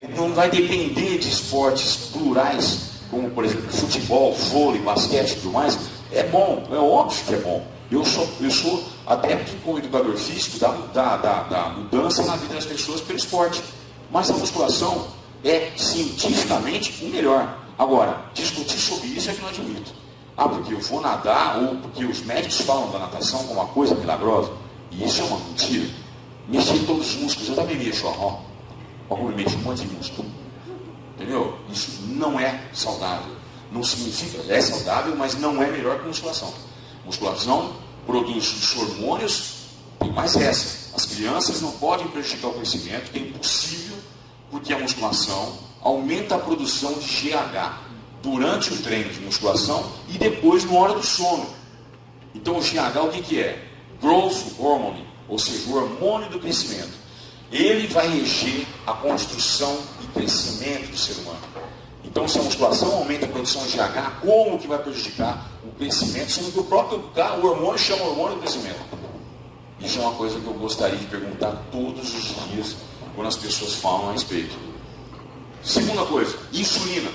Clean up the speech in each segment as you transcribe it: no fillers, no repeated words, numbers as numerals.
Não vai depender de esportes plurais, como por exemplo futebol, vôlei, basquete e tudo mais. É bom, é óbvio que é bom. Eu sou adepto como educador físico da mudança na vida das pessoas pelo esporte. Mas a musculação é cientificamente o melhor. Agora, discutir sobre isso é que não admito. Ah, porque eu vou nadar, ou porque os médicos falam da natação como uma coisa milagrosa. E isso é uma mentira. Mexer em todos os músculos, eu também mexo, ó. Eu mexo um monte de músculo. Entendeu? Isso não é saudável. Não significa, é saudável, mas não é melhor que musculação. Musculação produz os hormônios, tem mais essa. As crianças não podem prejudicar o crescimento, é impossível, porque a musculação aumenta a produção de GH durante o treino de musculação e depois na hora do sono. Então o GH o que é? Growth Hormone, ou seja, o hormônio do crescimento. Ele vai reger a construção e crescimento do ser humano. Então, se a musculação aumenta a produção de GH, como que vai prejudicar o crescimento? Sendo que o próprio o hormônio chama hormônio do crescimento. Isso é uma coisa que eu gostaria de perguntar todos os dias quando as pessoas falam a respeito. Segunda coisa, insulina.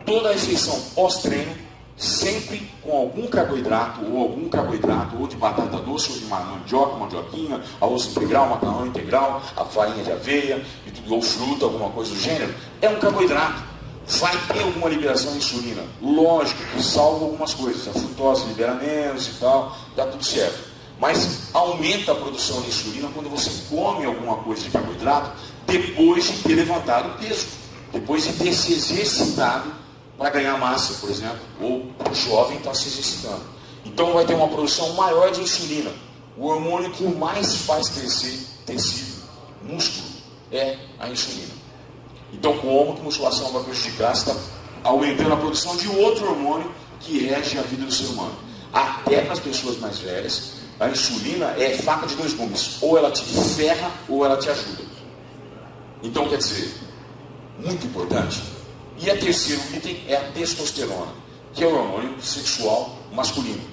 Toda a refeição pós-treino, sempre com algum carboidrato, ou de batata doce, ou de mandioca, mandioquinha, arroz integral, macarrão integral, a farinha de aveia, ou fruta, alguma coisa do gênero, é um carboidrato. Vai ter alguma liberação de insulina. Lógico que salva algumas coisas. A frutose libera menos e tal, dá tudo certo. Mas aumenta a produção de insulina quando você come alguma coisa de carboidrato depois de ter levantado o peso. Depois de ter se exercitado para ganhar massa, por exemplo. Ou o jovem está se exercitando. Então vai ter uma produção maior de insulina. O hormônio que mais faz crescer tecido, músculo, é a insulina. Então, como que musculação vai prejudicar? Você está aumentando a produção de outro hormônio que rege a vida do ser humano. Até para as pessoas mais velhas, a insulina é faca de dois gumes. Ou ela te ferra, ou ela te ajuda. Então, quer dizer, muito importante. E o terceiro item é a testosterona, que é o hormônio sexual masculino.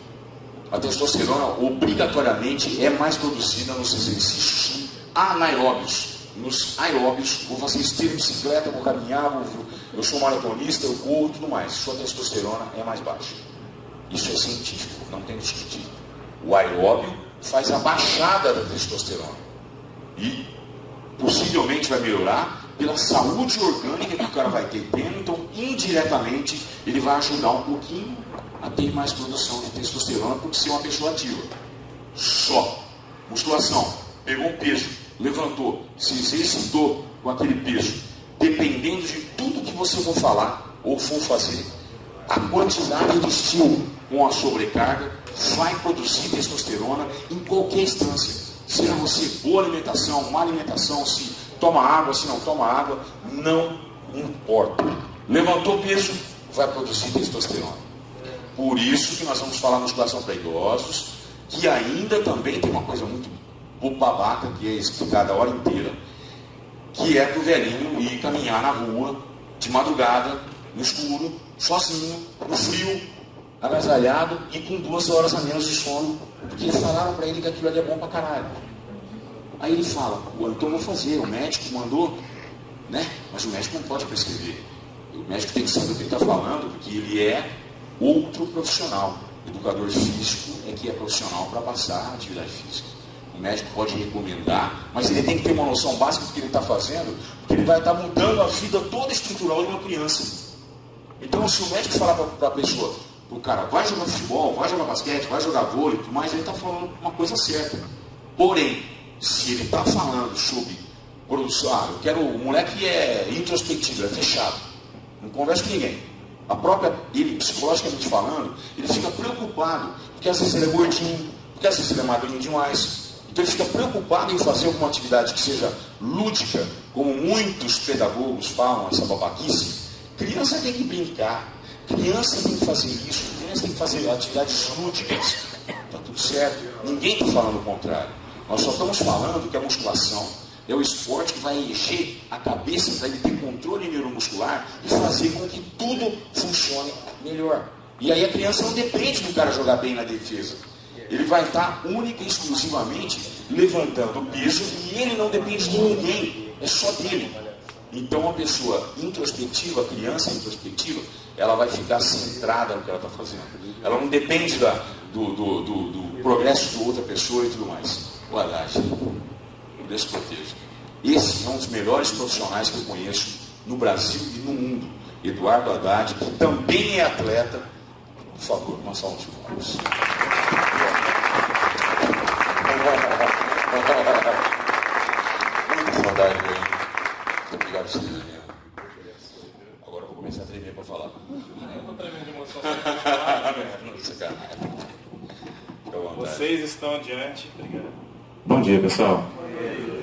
A testosterona, obrigatoriamente, é mais produzida nos exercícios anaeróbios. Nos aeróbios, vou fazer esteira, bicicleta, vou caminhar, eu sou maratonista, eu corro, tudo mais. Sua testosterona é mais baixa. Isso é científico, não tem que discutir. O aeróbio faz a baixada da testosterona. E possivelmente vai melhorar pela saúde orgânica que o cara vai ter tendo, então indiretamente ele vai ajudar um pouquinho a ter mais produção de testosterona por ser uma pessoa ativa. Só. Musculação, pegou um peso, levantou, se exercitou com aquele peso, dependendo de tudo que você for falar ou for fazer, a quantidade de estímulo com a sobrecarga vai produzir testosterona em qualquer instância. Seja você boa alimentação, má alimentação, se toma água, se não toma água, não importa. Levantou peso, vai produzir testosterona. Por isso que nós vamos falar musculação para idosos, que ainda também tem uma coisa muito babaca, que é explicada a hora inteira, que é pro velhinho ir caminhar na rua, de madrugada, no escuro, sozinho, no frio, agasalhado e com 2 horas a menos de sono, porque falaram para ele que aquilo ali é bom pra caralho. Aí ele fala, então eu vou fazer, o médico mandou, né? Mas o médico não pode prescrever. O médico tem que saber o que ele está falando, porque ele é outro profissional. O educador físico é que é profissional para passar a atividade física. O médico pode recomendar, mas ele tem que ter uma noção básica do que ele está fazendo, porque ele vai estar mudando a vida toda estrutural de uma criança. Então, se o médico falar para a pessoa, o cara vai jogar futebol, vai jogar basquete, vai jogar vôlei, mas ele está falando uma coisa certa. Porém, se ele está falando sobre produção, eu quero, o moleque é introspectivo, é fechado, não conversa com ninguém. A própria, ele psicologicamente falando, ele fica preocupado, porque às vezes ele é gordinho, porque às vezes ele é magrinho demais. Então ele fica preocupado em fazer alguma atividade que seja lúdica, como muitos pedagogos falam, essa babaquice. Criança tem que brincar, criança tem que fazer isso, criança tem que fazer atividades lúdicas. Está tudo certo, ninguém está falando o contrário. Nós só estamos falando que a musculação é o esporte que vai encher a cabeça para ele ter controle neuromuscular e fazer com que tudo funcione melhor. E aí a criança não depende do cara jogar bem na defesa. Ele vai estar única e exclusivamente levantando o peso e ele não depende de ninguém, é só dele. Então, a pessoa introspectiva, a criança introspectiva, ela vai ficar centrada no que ela está fazendo. Ela não depende do progresso de outra pessoa e tudo mais. O Haddad, Deus proteja. Esse é um dos melhores profissionais que eu conheço no Brasil e no mundo. Eduardo Haddad, que também é atleta. Por favor, uma salva de palmas. Muita saudade, hein? Muito obrigado, Cid. Agora eu vou começar a tremer para falar. Eu estou tremendo de emoção. Vocês estão diante. Obrigado. Bom dia, pessoal.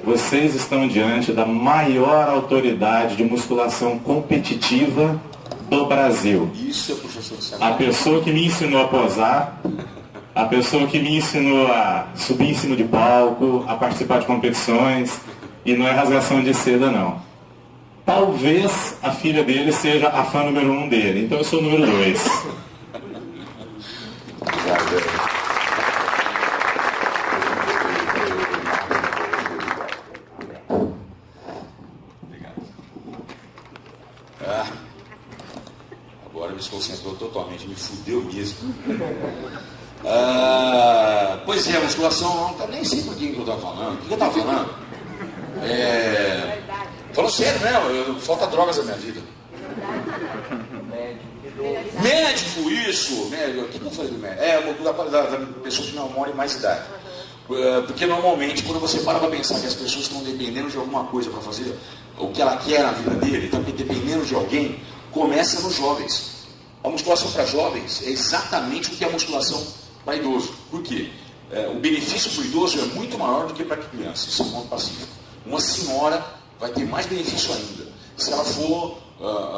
Vocês estão diante da maior autoridade de musculação competitiva do Brasil. Isso é professor de A pessoa que me ensinou a posar, a pessoa que me ensinou a subir em cima de palco, a participar de competições, e não é rasgação de seda, não. Talvez a filha dele seja a fã número 1 dele, então eu sou o número 2. Obrigado. Agora me desconcentrou totalmente, me fudeu mesmo. Pois é, a musculação não tá nem sei por que eu estava falando. O que eu estava falando? Falando sério, né? Falta drogas na minha vida. Médico, isso! Médico. O que eu falei do médico? Da pessoa que não mora em mais idade. Porque normalmente, quando você para pensar que as pessoas estão dependendo de alguma coisa para fazer o que ela quer na vida dele, estão dependendo de alguém, começa nos jovens. A musculação para jovens é exatamente o que é a musculação para idoso. Por quê? O benefício para o idoso é muito maior do que para a criança. Isso é um ponto pacífico. Uma senhora vai ter mais benefício ainda. Se ela for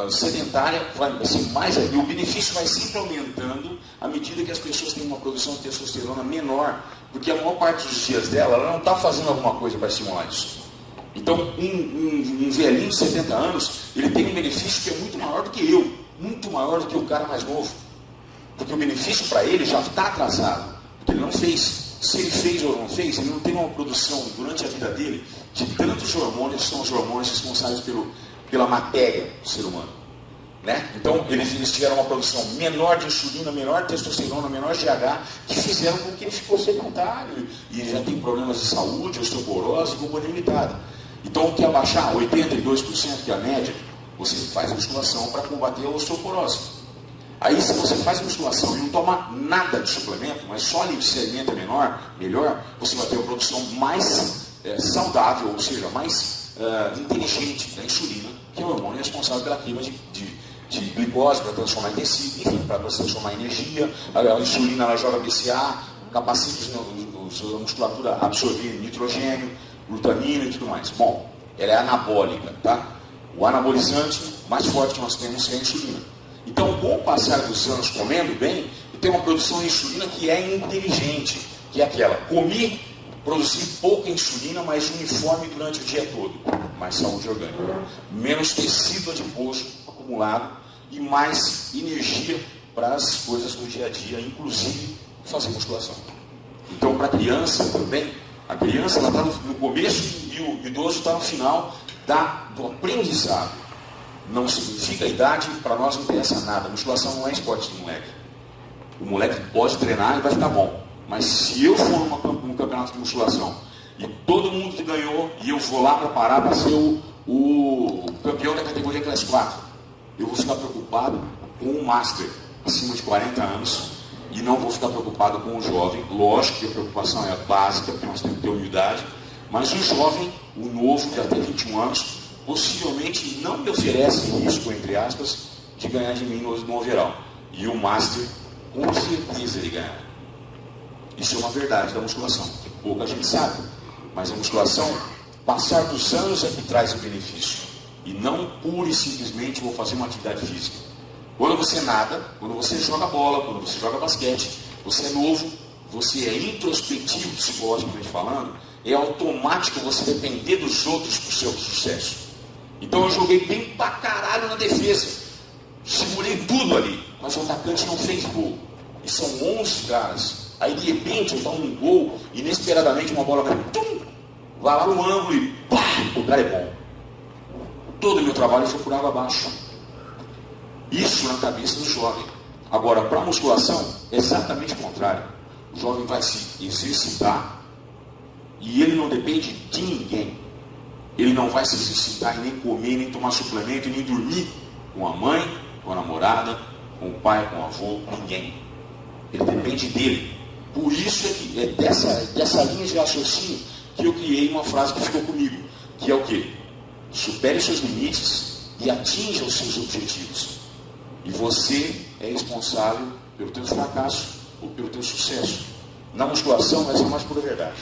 sedentária, vai ser mais ainda. E o benefício vai sempre aumentando à medida que as pessoas têm uma produção de testosterona menor. Porque a maior parte dos dias dela, ela não está fazendo alguma coisa para estimular isso. Então, um velhinho de 70 anos, ele tem um benefício que é muito maior do que eu. Muito maior do que o cara mais novo. Porque o benefício para ele já está atrasado. Porque ele não fez. Se ele fez ou não fez, ele não tem uma produção durante a vida dele de tantos hormônios que são os hormônios responsáveis pela matéria do ser humano. Né? Então, eles tiveram uma produção menor de insulina, menor de testosterona, menor de GH, que fizeram com que ele ficou sedentário e já tem problemas de saúde, osteoporose e componente limitada. Então, o que abaixar 82%, que é a média, você faz musculação para combater a osteoporose. Aí, se você faz musculação e não toma nada de suplemento, mas só se alimenta melhor, você vai ter uma produção mais saudável, ou seja, mais inteligente da insulina, que é o hormônio responsável pela queima de glicose, para transformar em tecido, enfim, para transformar em energia. A insulina ela joga BCA, capacita a musculatura a absorver nitrogênio, glutamina e tudo mais. Bom, ela é anabólica, tá? O anabolizante mais forte que nós temos é a insulina. Então, com o passar dos anos comendo bem, tem uma produção de insulina que é inteligente, que é aquela, comi, produzi pouca insulina, mas uniforme durante o dia todo. Mais saúde orgânica. Menos tecido adiposo acumulado e mais energia para as coisas do dia a dia, inclusive fazer musculação. Então, para a criança também, a criança está no começo e o idoso está no final do aprendizado. Não significa a idade, para nós não interessa nada. A musculação não é esporte de moleque. O moleque pode treinar e vai ficar bom. Mas se eu for num campeonato de musculação e todo mundo que ganhou e eu vou lá preparar para ser o campeão da categoria Class 4, eu vou ficar preocupado com o Master acima de 40 anos e não vou ficar preocupado com o jovem. Lógico que a preocupação é básica, porque nós temos que ter humildade, mas o jovem, o novo, que já tem 21 anos, possivelmente não me oferece risco, entre aspas, de ganhar de mim no overall. E o Master, com certeza ele ganha. Isso é uma verdade da musculação, que pouca gente sabe. Mas a musculação, passar dos anos é que traz o benefício. E não pura e simplesmente vou fazer uma atividade física. Quando você nada, quando você joga bola, quando você joga basquete, você é novo, você é introspectivo, psicologicamente falando, é automático você depender dos outros para o seu sucesso. Então eu joguei bem pra caralho na defesa. Segurei tudo ali, mas o atacante não fez gol. E são 11 caras. Aí de repente eu tomo um gol, inesperadamente uma bola vai, tum, vai lá no ângulo e pá, o cara é bom. todo o meu trabalho foi por água abaixo. Isso na cabeça do jovem. Agora, para a musculação, é exatamente o contrário. O jovem vai se exercitar e ele não depende de ninguém. Ele não vai se exercitar e nem comer, nem tomar suplemento, nem dormir com a mãe, com a namorada, com o pai, com o avô, ninguém. Ele depende dele. Por isso é dessa linha de raciocínio que eu criei uma frase que ficou comigo, que é o quê? Supere os seus limites e atinja os seus objetivos. E você é responsável pelo teu fracasso ou pelo teu sucesso. Na musculação, essa é a mais pura verdade.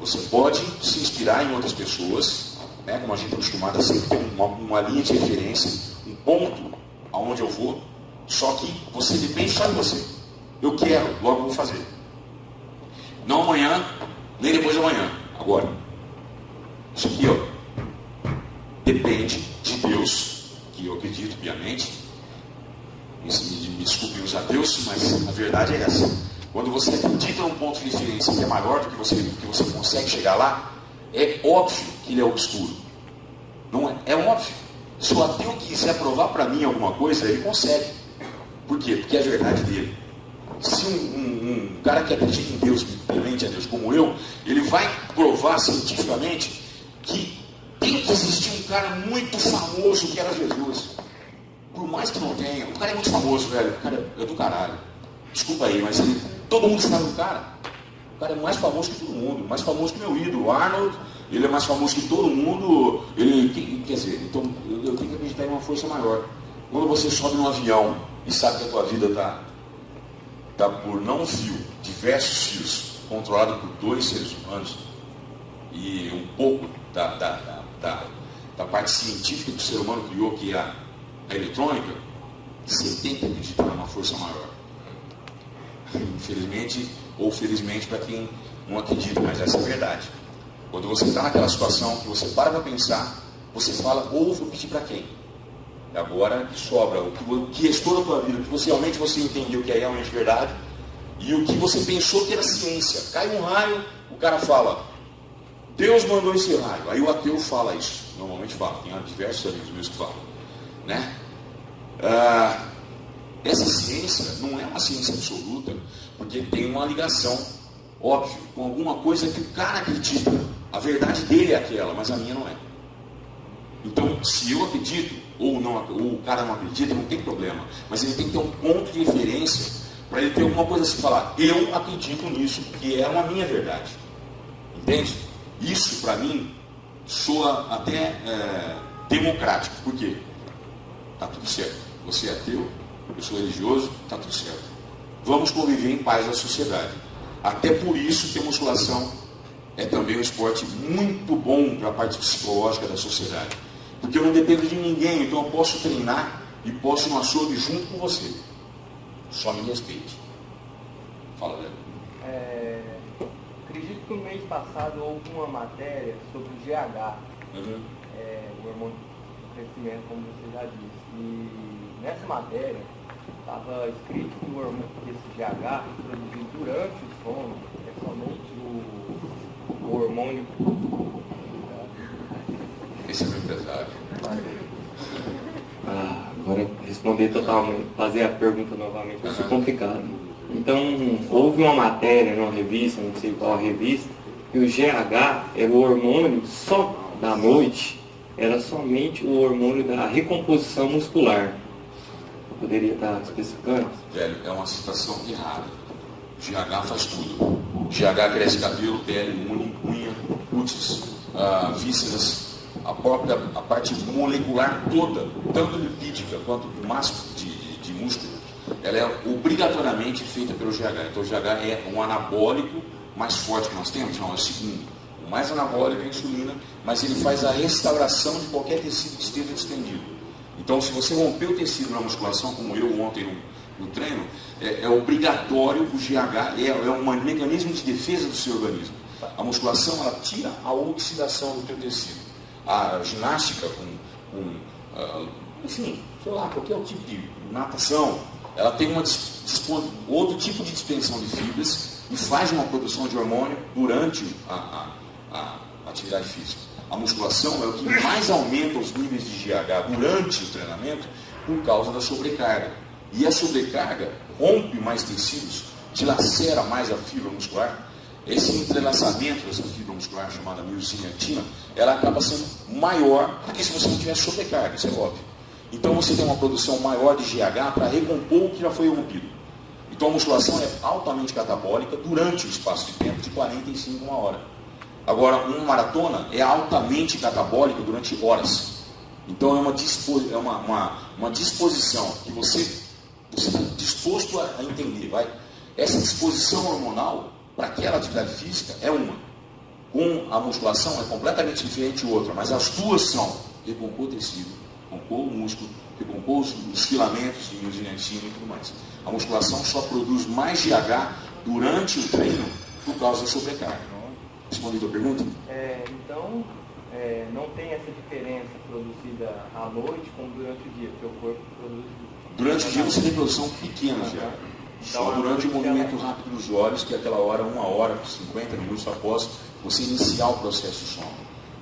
Você pode se inspirar em outras pessoas, né, como a gente é acostumado a sempre ter uma linha de referência, um ponto aonde eu vou, só que você depende só de você. Eu quero, logo vou fazer. Não amanhã, nem depois de amanhã. Agora. Isso aqui, ó, depende de Deus, que eu acredito piamente. Me desculpem os ateus, mas a verdade é essa. Quando você acredita num ponto de referência que é maior do que você consegue chegar lá, é óbvio que ele é obscuro. Não é? É óbvio. Se o ateu quiser provar para mim alguma coisa, ele consegue. Por quê? Porque é a verdade dele. Se um cara que acredita em Deus, que temente a Deus como eu, ele vai provar cientificamente que tem que existir um cara muito famoso que era Jesus. Por mais que não tenha, o cara é muito famoso, velho. O cara é do caralho. Desculpa aí, mas todo mundo sabe do cara. O cara é mais famoso que todo mundo, mais famoso que meu ídolo. O Arnold, ele é mais famoso que todo mundo. Quer dizer, então eu tenho que acreditar em uma força maior. Quando você sobe num avião e sabe que a tua vida está por não fio, diversos fios, controlado por 2 seres humanos, e um pouco da parte científica que o ser humano criou, que é a eletrônica, você tem que acreditar numa força maior. Infelizmente ou felizmente para quem não acredita, mas essa é a verdade. Quando você está naquela situação que você para pensar, você fala, ou vou pedir para quem? Agora que sobra, o que restou da tua vida, o que realmente você entendeu que é realmente verdade, e o que você pensou que era ciência. Cai um raio, o cara fala, Deus mandou esse raio. Aí o ateu fala isso, normalmente fala, tem diversos amigos meus que falam, né? Essa ciência não é uma ciência absoluta, porque tem uma ligação, óbvio, com alguma coisa que o cara acredita. A verdade dele é aquela, mas a minha não é. Então, se eu acredito, ou o cara não acredita, não tem problema. Mas ele tem que ter um ponto de referência para ele ter alguma coisa a se falar. Eu acredito nisso, porque é uma minha verdade. Entende? Isso, para mim, soa até democrático. Por quê? Está tudo certo. Você é ateu, eu sou religioso, está tudo certo. Vamos conviver em paz na sociedade. Até por isso que a musculação é também um esporte muito bom para a parte psicológica da sociedade. Porque eu não dependo de ninguém, então eu posso treinar e posso ir no açougue junto com você. Só me respeite. Fala, Léo. Acredito que no mês passado houve uma matéria sobre o GH, o hormônio do crescimento, como você já disse. E nessa matéria estava escrito que o hormônio, esse GH, produzido durante o sono, é somente o hormônio. Esse é meu empresário. Agora responder totalmente, fazer a pergunta novamente vai ser complicado. Então, houve uma matéria numa revista, não sei qual revista, que o GH era o hormônio só da noite, era somente o hormônio da recomposição muscular. Poderia estar especificando? Velho, é uma situação errada. GH faz tudo. GH cresce cabelo, pele, unha, cutis, vísceras, a parte molecular toda, tanto lipídica quanto massa de músculo, ela é obrigatoriamente feita pelo GH. Então o GH é um anabólico mais forte que nós temos, não, é o segundo. O mais anabólico é a insulina, mas ele faz a restauração de qualquer tecido que esteja distendido. Então se você romper o tecido na musculação, como eu ontem no treino, é obrigatório o GH, é um mecanismo de defesa do seu organismo. A musculação, ela tira a oxidação do teu tecido. A ginástica enfim, sei lá, qualquer tipo de natação, ela tem outro tipo de dispersão de fibras e faz uma produção de hormônio durante a atividade física. a musculação é o que mais aumenta os níveis de GH durante o treinamento por causa da sobrecarga. E a sobrecarga rompe mais tecidos, dilacera mais a fibra muscular. Esse entrelaçamento dessa fibra muscular chamada miosina, ela acaba sendo maior do que se você não tivesse sobrecarga, isso é óbvio. Então você tem uma produção maior de GH para recompor o que já foi rompido. Então a musculação é altamente catabólica durante o espaço de tempo de 45 a 1 hora. Agora, uma maratona é altamente catabólica durante horas. Então é uma disposição que você está disposto a entender. Essa disposição hormonal para aquela atividade física é uma. Com a musculação é completamente diferente outra, mas as duas são recompor tecido, recompor o músculo, recompor os filamentos de miosina e tudo mais. A musculação só produz mais GH durante o treino por causa da sobrecarga. Respondi a tua pergunta? Então, não tem essa diferença produzida à noite como durante o dia, porque o corpo produz... Durante o dia você tem produção pequena já. Só durante o movimento rápido dos olhos, que é aquela hora, 1 hora, 50 minutos após você iniciar o processo de sono.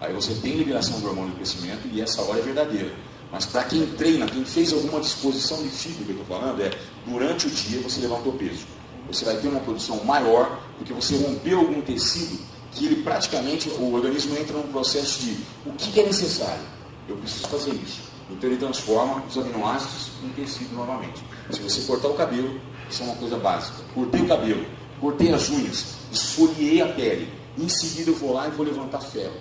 Aí você tem liberação do hormônio do crescimento e essa hora é verdadeira. Mas para quem treina, quem fez alguma disposição de fibra que eu estou falando, durante o dia você levantou peso. Você vai ter uma produção maior, porque você rompeu algum tecido que ele praticamente, o organismo entra num processo de o que é necessário? Eu preciso fazer isso. Então ele transforma os aminoácidos em tecido novamente. Se você cortar o cabelo, isso é uma coisa básica. Cortei o cabelo, cortei as unhas, esfoliei a pele. Em seguida eu vou lá e vou levantar ferro.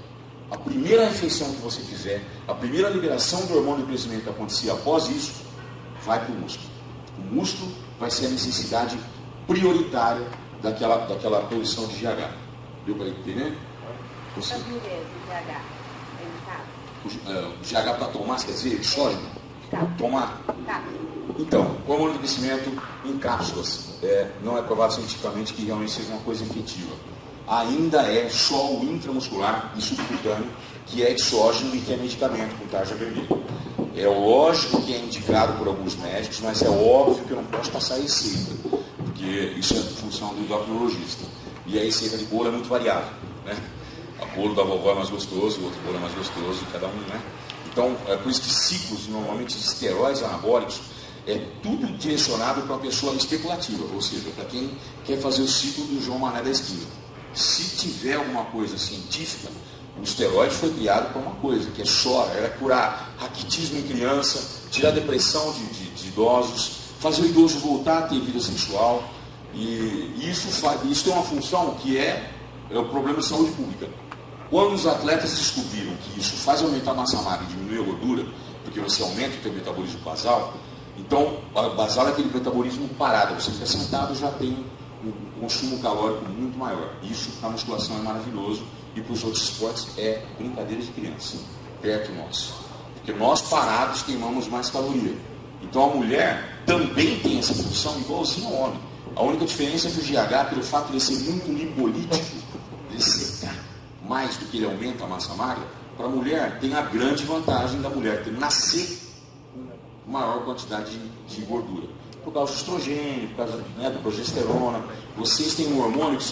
A primeira refeição que você fizer, a primeira liberação do hormônio do crescimento que acontecer após isso, vai para o músculo. O músculo vai ser a necessidade prioritária daquela produção de GH. Deu para entender? Você... O GH para tomar, quer dizer, exógeno? Tomar? Então, o hormônio do crescimento em cápsulas não é provado cientificamente que realmente seja uma coisa efetiva. Ainda é só o intramuscular e subcutâneo que é exógeno e que é medicamento com tarja vermelha. É lógico que é indicado por alguns médicos, mas é óbvio que eu não posso passar receita, porque isso é função do endocrinologista. E a receita de bolo é muito variável, né? O bolo da vovó é mais gostoso, o outro bolo é mais gostoso, cada um, né? Então, é por isso que ciclos, normalmente, de esteroides anabólicos, é tudo direcionado para uma pessoa especulativa, ou seja, para quem quer fazer o ciclo do João Mané da esquina. Se tiver alguma coisa científica, o esteroide foi criado para uma coisa, que era curar raquitismo em criança, tirar depressão de idosos, fazer o idoso voltar a ter vida sexual, e isso tem uma função que é o problema de saúde pública. Quando os atletas descobriram que isso faz aumentar a massa magra e diminuir a gordura, porque você aumenta o seu metabolismo basal, então a basal é aquele metabolismo parado, você fica sentado já tem um consumo calórico muito maior. Isso na musculação é maravilhoso e para os outros esportes é brincadeira de criança, perto nosso. Porque nós parados queimamos mais caloria. Então a mulher também tem essa função igualzinho ao homem. A única diferença é que o GH, pelo fato de ele ser muito lipolítico, ele secar mais do que ele aumenta a massa magra, para a mulher tem a grande vantagem da mulher ter nascer com maior quantidade de gordura. Por causa do estrogênio, por causa da progesterona. Vocês têm um hormônio que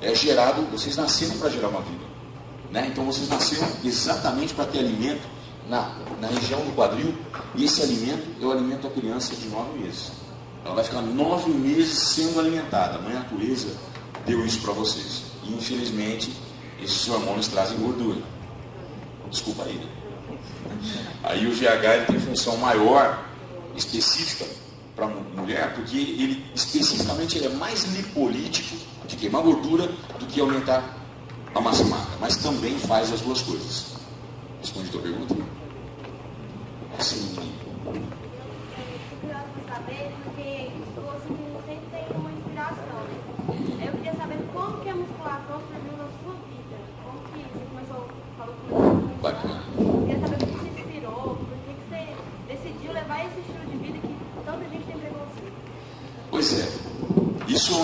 é gerado, vocês nasceram para gerar uma vida. Né? Então vocês nasceram exatamente para ter alimento na região do quadril, e esse alimento é o alimento da criança de 9 meses. Ela vai ficar 9 meses sendo alimentada. A mãe natureza deu isso para vocês. E infelizmente, esses hormônios trazem gordura. Desculpa aí. Aí o GH ele tem função maior, específica, para a mulher, porque ele especificamente ele é mais lipolítico, de queimar gordura, do que aumentar a massa magra. Mas também faz as duas coisas. Responde a tua pergunta? Sim. Porque você sempre tem uma inspiração, né? Eu queria saber como que a musculação surgiu na sua vida. Como que você começou, falou que Bacana. eu queria saber o que te inspirou, por que você decidiu levar esse estilo de vida que tanta gente tem preconceito. Pois é. Isso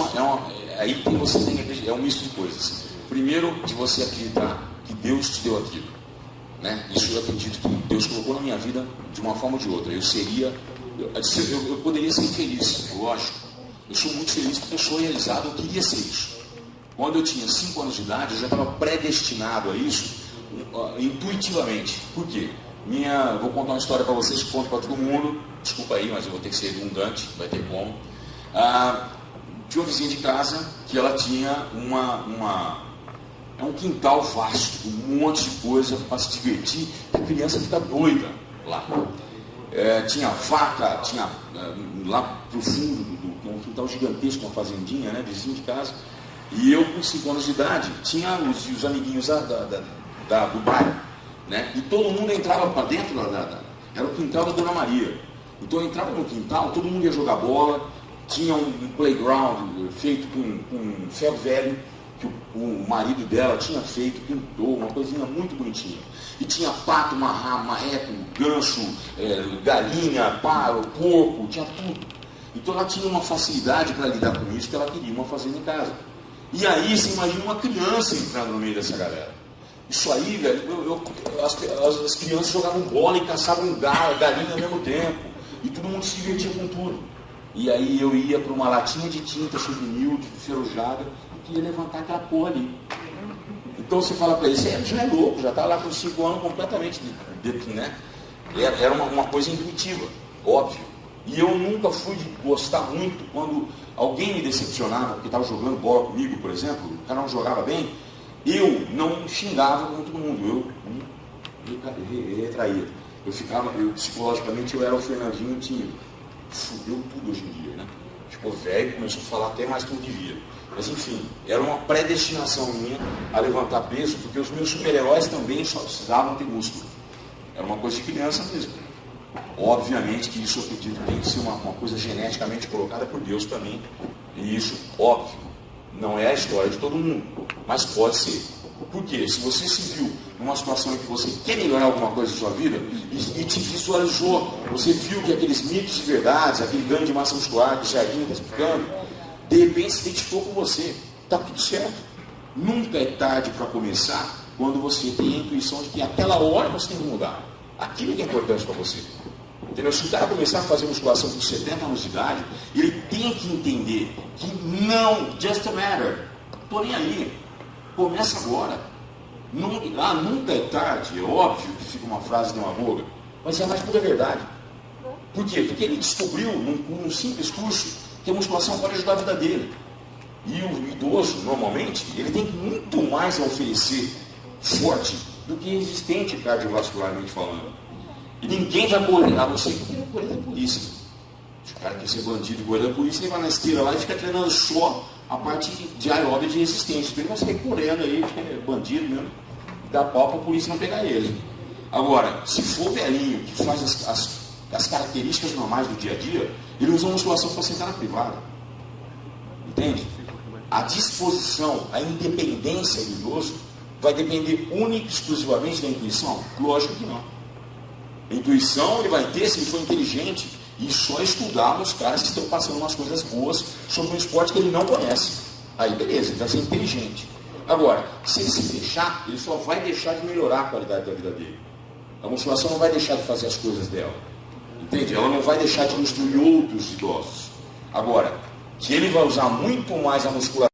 aí você tem que acreditar, é um misto de coisas. Primeiro, de você acreditar que Deus te deu aquilo. Né? Isso eu acredito que Deus colocou na minha vida de uma forma ou de outra. Eu poderia ser infeliz, lógico. Eu sou muito feliz porque eu sou realizado, eu queria ser isso. Quando eu tinha 5 anos de idade, eu já estava predestinado a isso, intuitivamente. Por quê? Vou contar uma história para vocês, conto para todo mundo. Desculpa aí, mas eu vou ter que ser redundante, vai ter como. Tinha uma vizinha de casa que ela tinha um quintal vasto, um monte de coisa para se divertir, a criança fica doida lá. Tinha vaca, tinha lá pro fundo, um quintal gigantesco, uma fazendinha, né, vizinho de casa. E eu, com 5 anos de idade, tinha os amiguinhos do bairro, né? E todo mundo entrava para dentro era o quintal da Dona Maria. Então eu entrava no quintal, todo mundo ia jogar bola, tinha um playground feito com ferro velho, que o marido dela tinha feito, pintou, uma coisinha muito bonitinha. E tinha pato, marreco, ganso, galinha, porco, tinha tudo. Então ela tinha uma facilidade para lidar com isso, que ela queria uma fazenda em casa. E aí você imagina uma criança entrando no meio dessa galera. Isso aí, velho, as crianças jogavam bola e caçavam galinha ao mesmo tempo. E todo mundo se divertia com tudo. E aí eu ia para uma latinha de tinta juvenil, de ferrujada, e queria levantar aquela porra ali. Então você fala para ele, você já é louco, já está lá com 5 anos completamente, né? Era uma coisa intuitiva, óbvio. E eu nunca fui de gostar muito quando alguém me decepcionava, porque estava jogando bola comigo, por exemplo, o cara não jogava bem, eu não xingava com todo mundo, eu retraía. Psicologicamente eu era o Fernandinho tímido. Fudeu tudo hoje em dia, né? Ficou velho, começou a falar até mais que eu devia. Mas enfim, era uma predestinação minha a levantar peso, porque os meus super-heróis também só precisavam ter músculo. Era uma coisa de criança mesmo. Obviamente que isso eu acredito que tem que ser uma coisa geneticamente colocada por Deus para mim. E isso, óbvio, não é a história de todo mundo, mas pode ser. Por quê? Se você se viu numa situação em que você quer melhorar alguma coisa na sua vida e te visualizou, você viu que aqueles mitos e verdades, aquele ganho de massa muscular que o Jardim está explicando, de repente se identificou com você. Está tudo certo. Nunca é tarde para começar quando você tem a intuição de que aquela hora você tem que mudar. Aquilo que é importante para você. Entendeu? Se o cara começar a fazer musculação com 70 anos de idade, ele tem que entender que não, just a matter. Estou nem aí. Começa agora. Nunca é tarde, é óbvio que fica uma frase de uma boga, mas é mais pura verdade. Por quê? Porque ele descobriu, num simples curso, que a musculação pode ajudar a vida dele. E o idoso, normalmente, ele tem muito mais a oferecer forte do que resistente cardiovascularmente falando. E ninguém vai correr, a não ser que correr da polícia. Se o cara quer ser bandido e correr da polícia, ele vai na esteira lá e fica treinando só a parte de aeróbia de resistência. Então ele vai sair correndo aí, é bandido mesmo, dá pau para a polícia não pegar ele. Agora, se for velhinho, que faz as características normais do dia a dia, ele usa uma musculação para sentar na privada. Entende? A disposição, a independência do idoso vai depender única e exclusivamente da intuição? Lógico que não. A intuição ele vai ter se ele for inteligente e só estudar os caras que estão passando umas coisas boas sobre um esporte que ele não conhece. Aí beleza, ele vai ser inteligente. Agora, se ele se fechar, ele só vai deixar de melhorar a qualidade da vida dele. A musculação não vai deixar de fazer as coisas dela. Entende? Ela não vai deixar de instruir outros idosos. Agora, que ele vai usar muito mais a musculação